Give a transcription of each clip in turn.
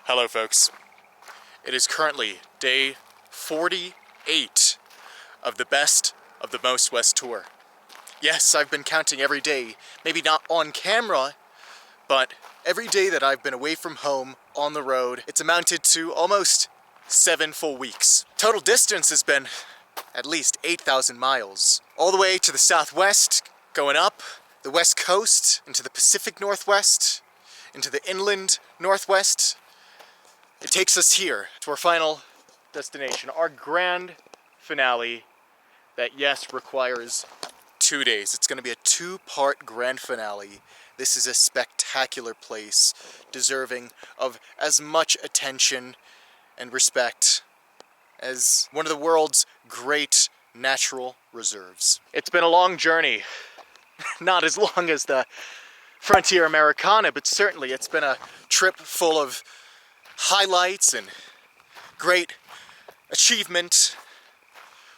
Hello folks. It is currently day 48 of the Best of the Most West tour. Yes, I've been counting every day, maybe not on camera, but every day that I've been away from home on the road. It's amounted to almost 7 full weeks. Total distance has been at least 8,000 miles. All the way to the southwest, going up the west coast, into the Pacific Northwest, into the inland Northwest. It takes us here to our final destination, our grand finale that, yes, requires 2 days. It's going to be a 2-part grand finale. This is a spectacular place, deserving of as much attention and respect as one of the world's great natural reserves. It's been a long journey, not as long as the Frontier Americana, but certainly it's been a trip full of highlights and great achievement.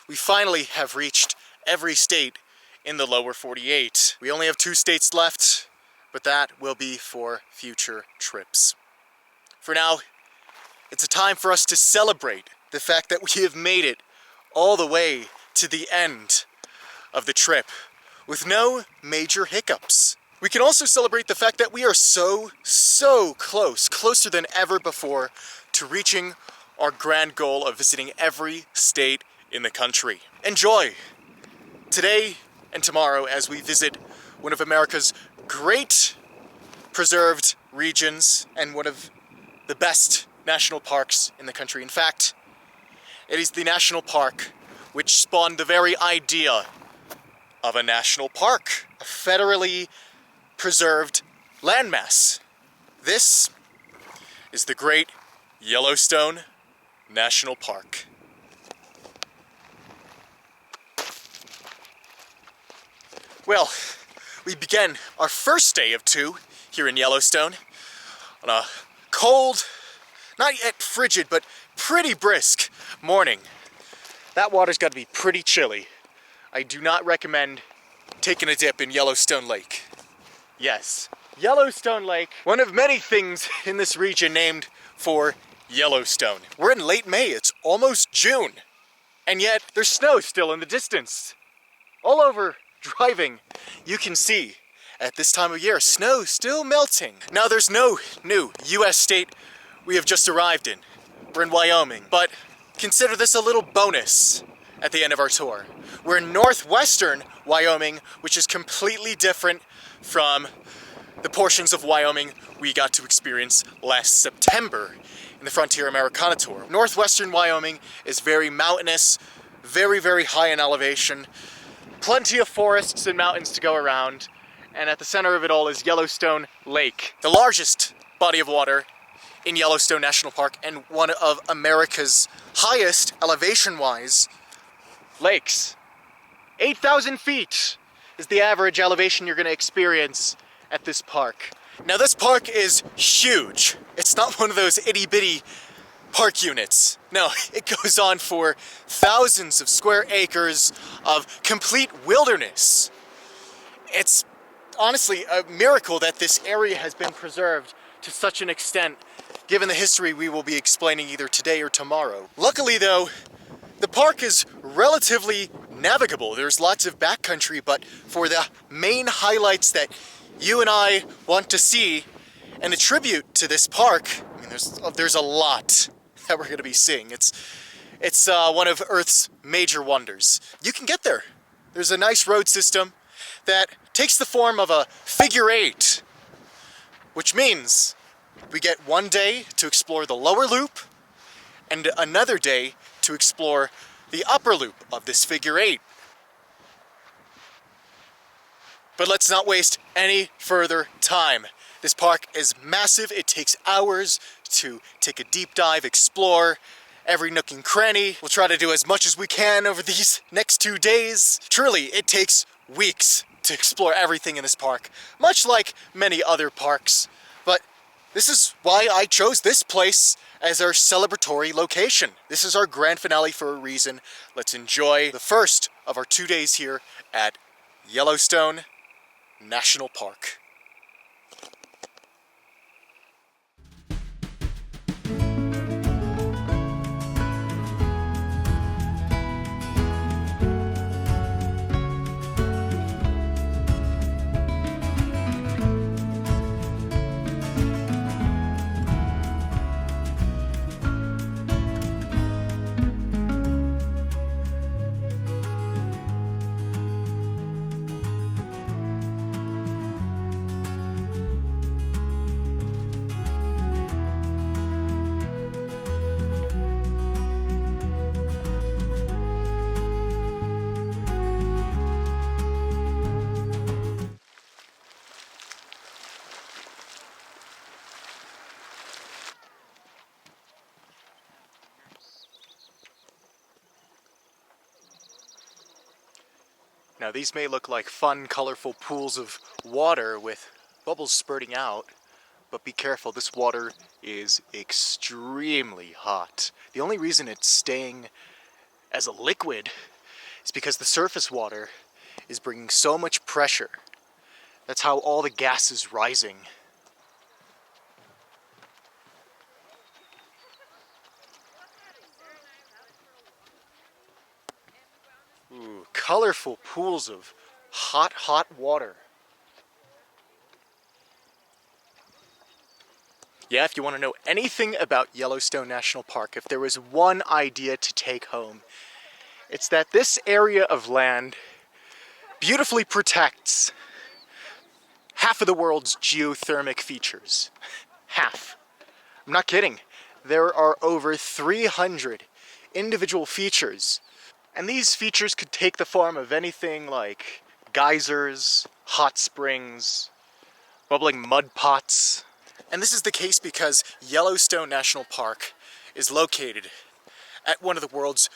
We finally have reached every state in the lower 48. We only have 2 states left, but that will be for future trips. For now, it's a time for us to celebrate the fact that we have made it all the way to the end of the trip with no major hiccups. We can also celebrate the fact that we are so close, closer than ever before, to reaching our grand goal of visiting every state in the country. Enjoy today and tomorrow as we visit one of America's great preserved regions and one of the best national parks in the country. In fact, it is the national park which spawned the very idea of a national park, a federally preserved landmass. This is the great Yellowstone National Park. Well, we began our first day of 2 here in Yellowstone on a cold, not yet frigid, but pretty brisk morning. That water's got to be pretty chilly. I do not recommend taking a dip in Yellowstone Lake. Yes, Yellowstone Lake, one of many things in this region named for Yellowstone. We're in late May, it's almost June, and yet there's snow still in the distance. All over driving, you can see at this time of year, snow still melting. Now there's no new US state we have just arrived in. We're in Wyoming, but consider this a little bonus at the end of our tour. We're in northwestern Wyoming, which is completely different from the portions of Wyoming we got to experience last September in the Frontier Americana tour. Northwestern Wyoming is very mountainous, very high in elevation, plenty of forests and mountains to go around, and at the center of it all is Yellowstone Lake, the largest body of water in Yellowstone National Park and one of America's highest elevation-wise lakes. 8,000 feet is the average elevation you're going to experience at this park. Now this park is huge. It's not one of those itty-bitty park units. No, it goes on for thousands of square acres of complete wilderness. It's honestly a miracle that this area has been preserved to such an extent, given the history we will be explaining either today or tomorrow. Luckily though, the park is relatively navigable. There's lots of backcountry, but for the main highlights that you and I want to see and attribute to this park, I mean, there's a lot that we're going to be seeing. It's one of Earth's major wonders. You can get there. There's a nice road system that takes the form of a figure 8, which means we get 1 day to explore the lower loop and another day to explore the upper loop of this figure 8. But let's not waste any further time. This park is massive. It takes hours to take a deep dive, explore every nook and cranny. We'll try to do as much as we can over these next 2 days. Truly, it takes weeks to explore everything in this park, much like many other parks. But this is why I chose this place as our celebratory location. This is our grand finale for a reason. Let's enjoy the first of our 2 days here at Yellowstone National Park. Now these may look like fun, colorful pools of water with bubbles spurting out, but be careful, this water is extremely hot. The only reason it's staying as a liquid is because the surface water is bringing so much pressure. That's how all the gas is rising. Ooh, colorful pools of hot, hot water. Yeah, if you want to know anything about Yellowstone National Park, if there was one idea to take home, it's that this area of land beautifully protects half of the world's geothermic features. Half. I'm not kidding. There are over 300 individual features. And these features could take the form of anything like geysers, hot springs, bubbling mud pots. And this is the case because Yellowstone National Park is located at one of the world's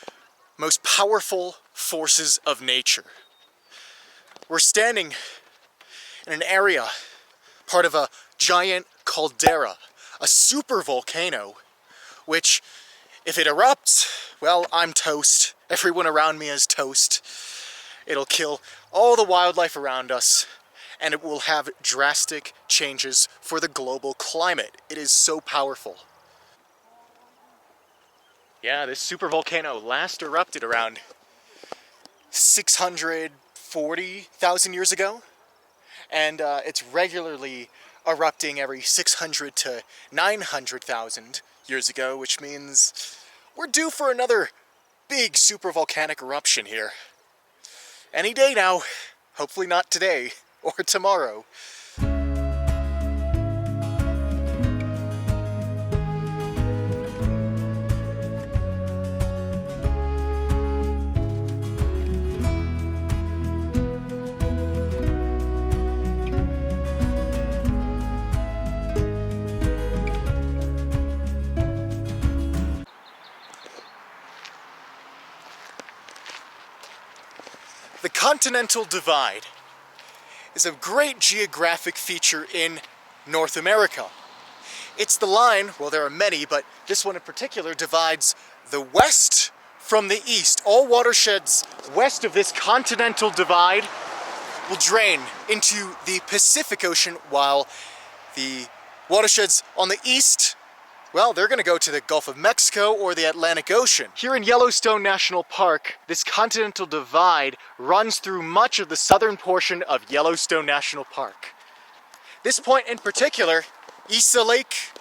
most powerful forces of nature. We're standing in an area, part of a giant caldera, a supervolcano, which, if it erupts, well, I'm toast. Everyone around me is toast. It'll kill all the wildlife around us, and it will have drastic changes for the global climate. It is so powerful. Yeah, this supervolcano last erupted around 640,000 years ago, and it's regularly erupting every 600 to 900,000 years ago, which means we're due for another big supervolcanic eruption here. Any day now, hopefully not today or tomorrow. The Continental Divide is a great geographic feature in North America. It's the line, well, there are many, but this one in particular divides the west from the east. All watersheds west of this Continental Divide will drain into the Pacific Ocean, while the watersheds on the east, well, they're going to go to the Gulf of Mexico or the Atlantic Ocean. Here in Yellowstone National Park, this Continental Divide runs through much of the southern portion of Yellowstone National Park. This point in particular, Issa Lake,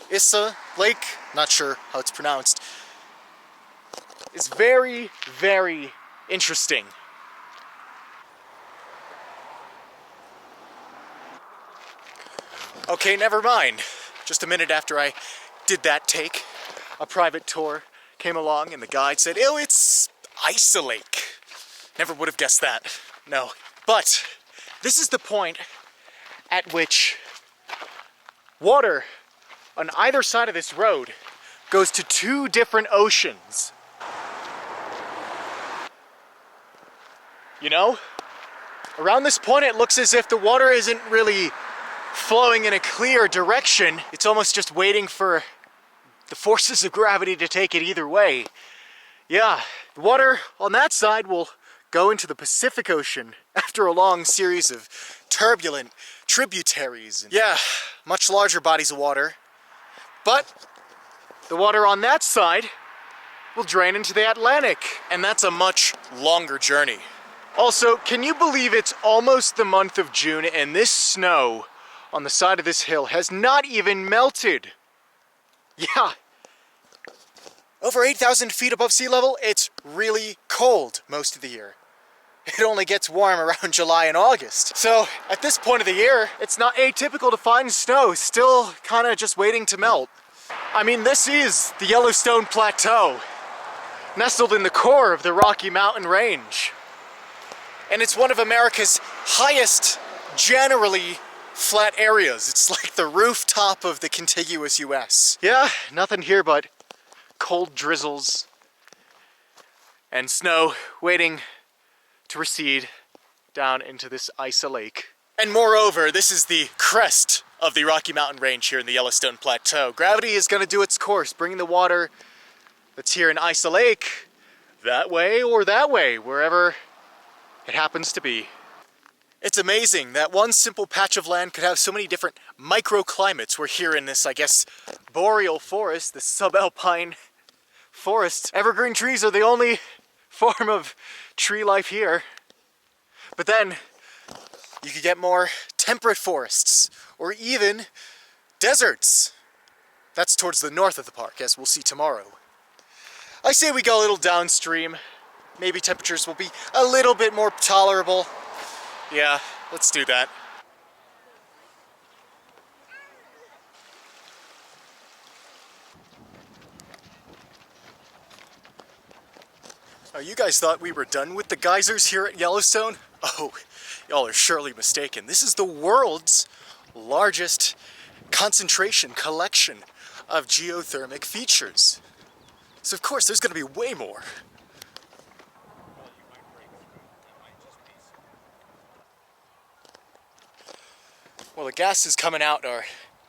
not sure how it's pronounced, is very, very interesting. Okay, never mind. Just a minute after I did that take, a private tour came along and the guide said, "Oh, it's Issa Lake." Never would have guessed that. No. But this is the point at which water on either side of this road goes to two different oceans. You know, around this point it looks as if the water isn't really flowing in a clear direction. It's almost just waiting for the forces of gravity to take it either way. Yeah, the water on that side will go into the Pacific Ocean after a long series of turbulent tributaries. Yeah, much larger bodies of water. But the water on that side will drain into the Atlantic, and that's a much longer journey. Also, can you believe it's almost the month of June and this snow on the side of this hill has not even melted? Yeah. Over 8,000 feet above sea level, it's really cold most of the year. It only gets warm around July and August. So at this point of the year, it's not atypical to find snow still kind of just waiting to melt. I mean, this is the Yellowstone Plateau, nestled in the core of the Rocky Mountain Range. And it's one of America's highest, generally flat areas. It's like the rooftop of the contiguous US. Yeah, nothing here but cold drizzles and snow waiting to recede down into this icy lake. And moreover, this is the crest of the Rocky Mountain Range here in the Yellowstone Plateau. Gravity is going to do its course, bringing the water that's here in Icy Lake that way or that way, wherever it happens to be. It's amazing that one simple patch of land could have so many different microclimates. We're here in this, I guess, boreal forest, this subalpine forest. Evergreen trees are the only form of tree life here. But then you could get more temperate forests or even deserts. That's towards the north of the park, as we'll see tomorrow. I say we go a little downstream. Maybe temperatures will be a little bit more tolerable. Yeah, let's do that. Oh, you guys thought we were done with the geysers here at Yellowstone? Oh, y'all are surely mistaken. This is the world's largest concentration collection of geothermic features. So of course there's going to be way more. Well, the gases coming out are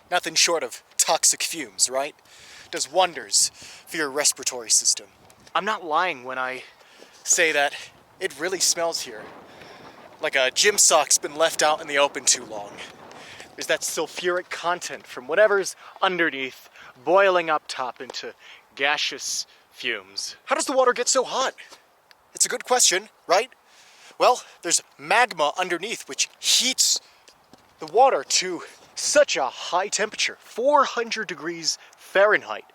nothing short of toxic fumes, right? Does wonders for your respiratory system. I'm not lying when I say that it really smells here like a gym sock's been left out in the open too long. There's that sulfuric content from whatever's underneath boiling up top into gaseous fumes. How does the water get so hot? It's a good question, right? Well, there's magma underneath which heats the water to such a high temperature, 400 degrees Fahrenheit.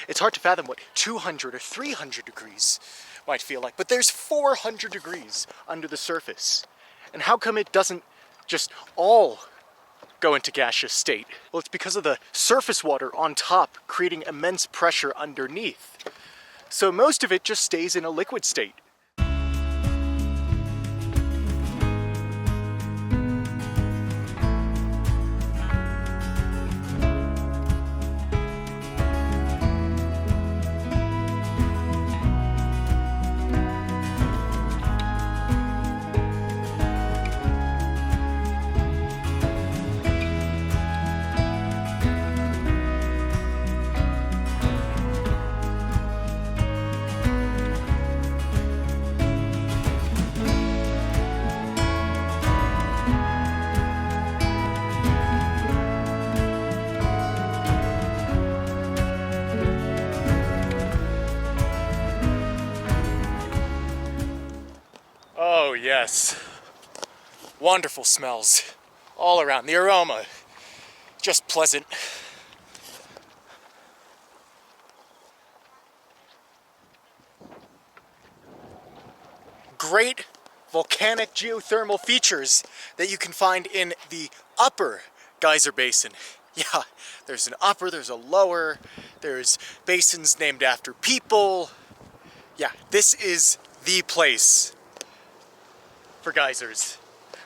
It's hard to fathom what 200 or 300 degrees might feel like, but there's 400 degrees under the surface. And how come it doesn't just all go into gaseous state? Well, it's because of the surface water on top creating immense pressure underneath. So most of it just stays in a liquid state. Oh yes, wonderful smells all around. The aroma, just pleasant. Great volcanic geothermal features that you can find in the upper geyser basin. Yeah, there's an upper, there's a lower, there's basins named after people. Yeah, this is the place for geysers,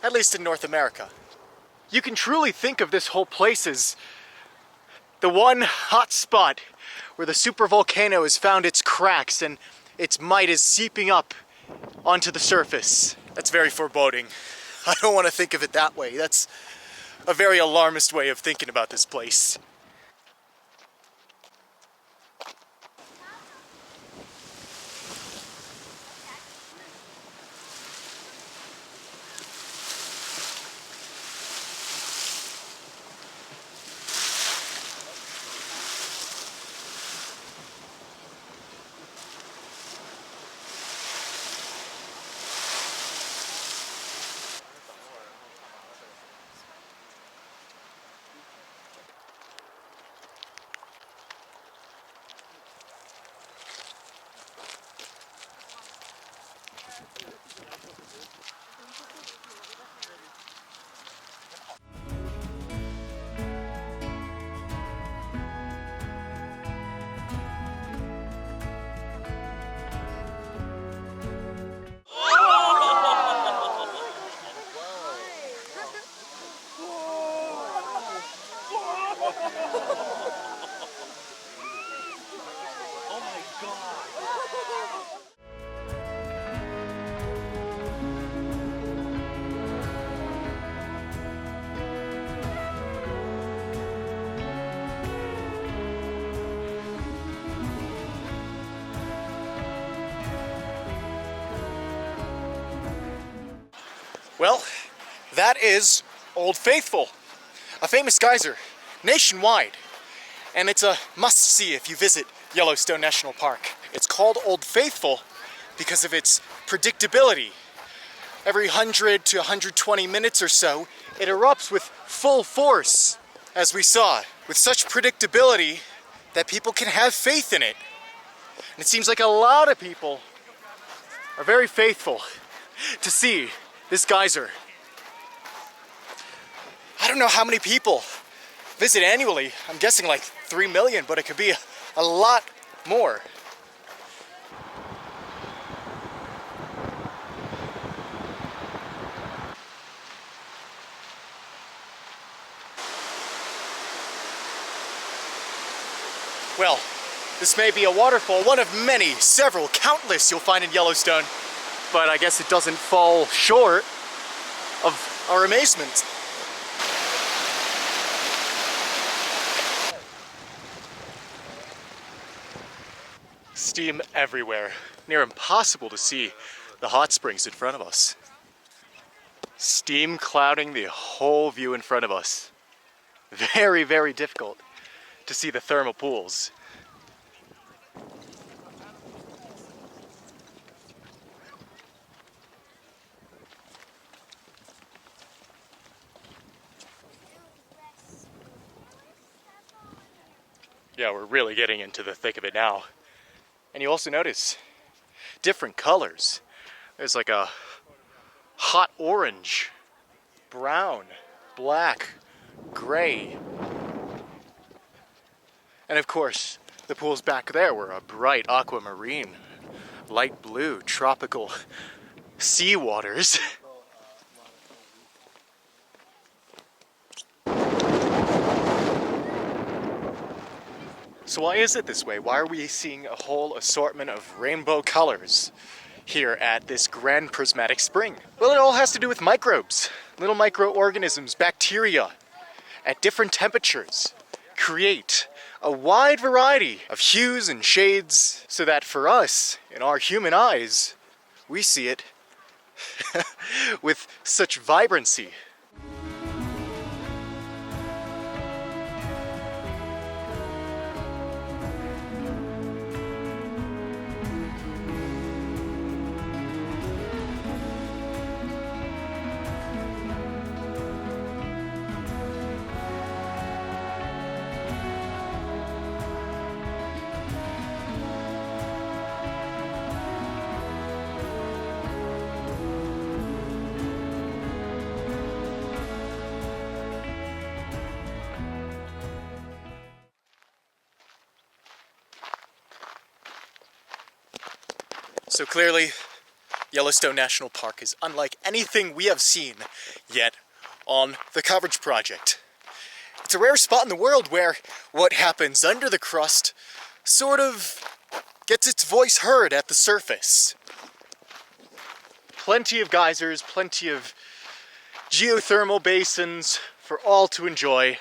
at least in North America. You can truly think of this whole place as the one hot spot where the supervolcano has found its cracks and its might is seeping up onto the surface. That's very foreboding. I don't want to think of it that way. That's a very alarmist way of thinking about this place. Well, that is Old Faithful, a famous geyser nationwide, and it's a must-see if you visit Yellowstone National Park. It's called Old Faithful because of its predictability. Every 100 to 120 minutes or so, it erupts with full force, as we saw, with such predictability that people can have faith in it. And it seems like a lot of people are very faithful to see this geyser. I don't know how many people visit annually. I'm guessing like 3 million, but it could be a lot more. Well, this may be a waterfall, one of many, several, countless you'll find in Yellowstone, but I guess it doesn't fall short of our amazement. Steam everywhere. Near impossible to see the hot springs in front of us. Steam clouding the whole view in front of us. Very, very difficult to see the thermal pools. Yeah, we're really getting into the thick of it now. And you also notice different colors. There's like a hot orange, brown, black, gray. And of course, the pools back there were a bright aquamarine, light blue, tropical sea waters. So why is it this way? Why are we seeing a whole assortment of rainbow colors here at this grand prismatic spring? Well, it all has to do with microbes, little microorganisms, bacteria, at different temperatures create a wide variety of hues and shades so that for us, in our human eyes, we see it with such vibrancy. So clearly, Yellowstone National Park is unlike anything we have seen yet on the coverage project. It's a rare spot in the world where what happens under the crust sort of gets its voice heard at the surface. Plenty of geysers, plenty of geothermal basins for all to enjoy.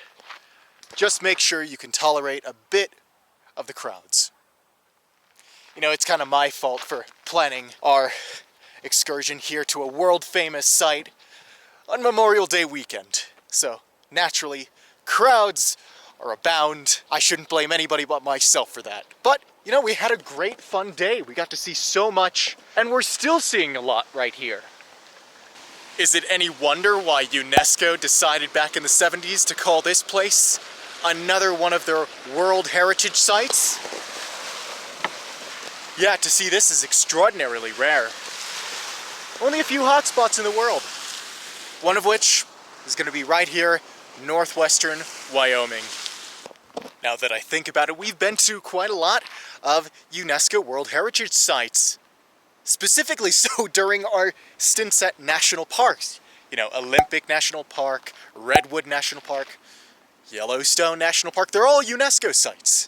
Just make sure you can tolerate a bit of the crowds. You know, it's kind of my fault for planning our excursion here to a world-famous site on Memorial Day weekend. So, naturally, crowds are abound. I shouldn't blame anybody but myself for that. But, you know, we had a great fun day. We got to see so much, and we're still seeing a lot right here. Is it any wonder why UNESCO decided back in the 70s to call this place another one of their World Heritage Sites? Yeah, to see this is extraordinarily rare. Only a few hotspots in the world. One of which is going to be right here, northwestern Wyoming. Now that I think about it, we've been to quite a lot of UNESCO World Heritage Sites. Specifically so during our stints at national parks. You know, Olympic National Park, Redwood National Park, Yellowstone National Park. They're all UNESCO sites.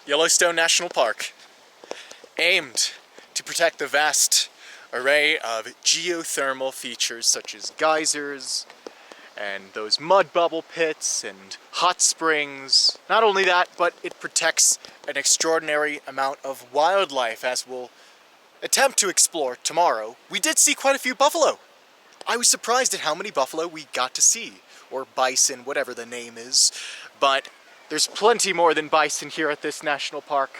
Yellowstone National Park, aimed to protect the vast array of geothermal features such as geysers and those mud bubble pits and hot springs. Not only that, but it protects an extraordinary amount of wildlife, as we'll attempt to explore tomorrow. We did see quite a few buffalo. I was surprised at how many buffalo we got to see, or bison, whatever the name is, but there's plenty more than bison here at this national park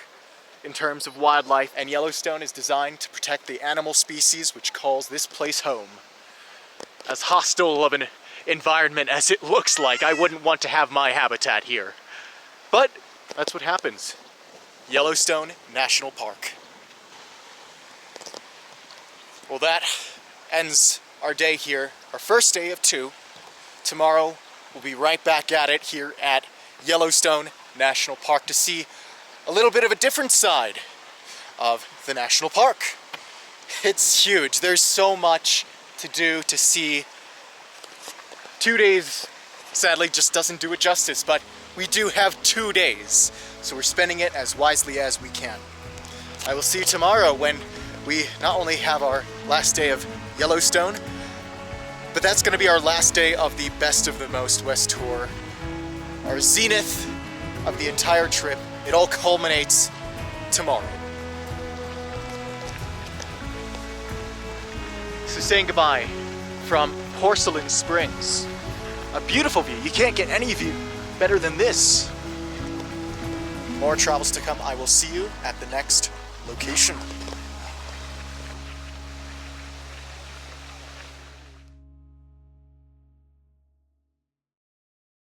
in terms of wildlife, and Yellowstone is designed to protect the animal species which calls this place home. As hostile of an environment as it looks like, I wouldn't want to have my habitat here. But that's what happens. Yellowstone National Park. Well, that ends our day here, our first day of 2. Tomorrow, we'll be right back at it here at Yellowstone National Park to see a little bit of a different side of the national park. It's huge. There's so much to do, to see. 2 days, sadly, just doesn't do it justice, but we do have 2 days, so we're spending it as wisely as we can. I will see you tomorrow when we not only have our last day of Yellowstone, but that's going to be our last day of the Best of the Most West tour. Our zenith of the entire trip. It all culminates tomorrow. So saying goodbye from Porcelain Springs. A beautiful view. You can't get any view better than this. More travels to come. I will see you at the next location.